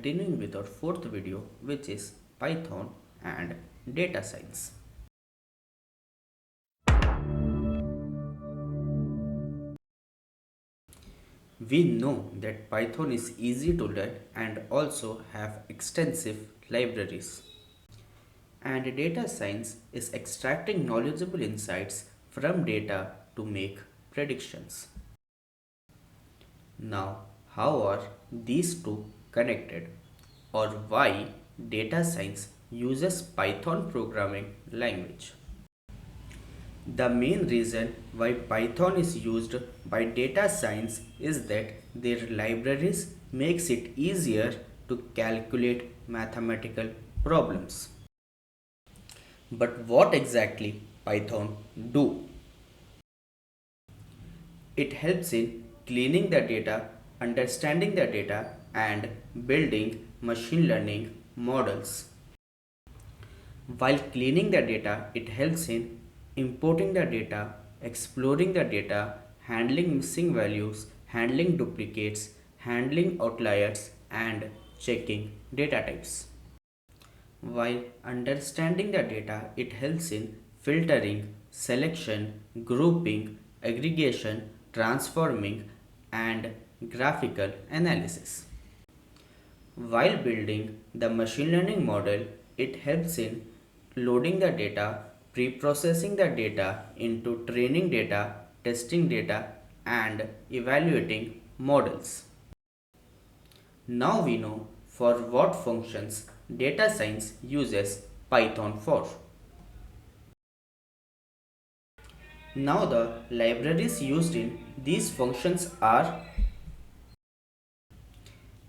continuing with our fourth video, which is Python and data science. We know that Python is easy to learn and also have extensive libraries. And data science is extracting knowledgeable insights from data to make predictions. Now, how are these two connected, or why data science uses Python programming language? The main reason why Python is used by data science is that their libraries makes it easier to calculate mathematical problems. But what exactly Python do? It helps in cleaning the data, understanding the data, and building machine learning models. While cleaning the data, it helps in importing the data, exploring the data, handling missing values, handling duplicates, handling outliers, and checking data types. While understanding the data, it helps in filtering, selection, grouping, aggregation, transforming, and graphical analysis. While building the machine learning model, it helps in loading the data, pre-processing the data into training data, testing data, and evaluating models. Now we know for what functions data science uses Python for. Now the libraries used in these functions are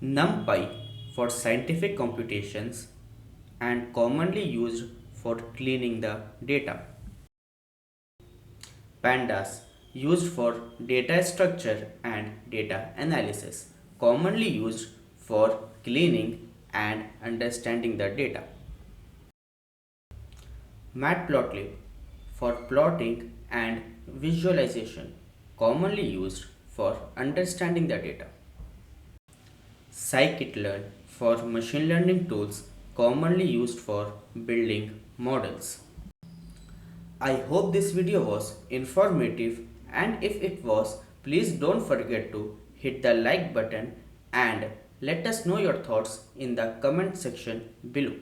NumPy for scientific computations and commonly used for cleaning the data. Pandas used for data structure and data analysis, commonly used for cleaning and understanding the data. Matplotlib for plotting and visualization, commonly used for understanding the data. Scikit-learn for machine learning tools, commonly used for building models. I hope this video was informative, and if it was, please don't forget to hit the like button and let us know your thoughts in the comment section below.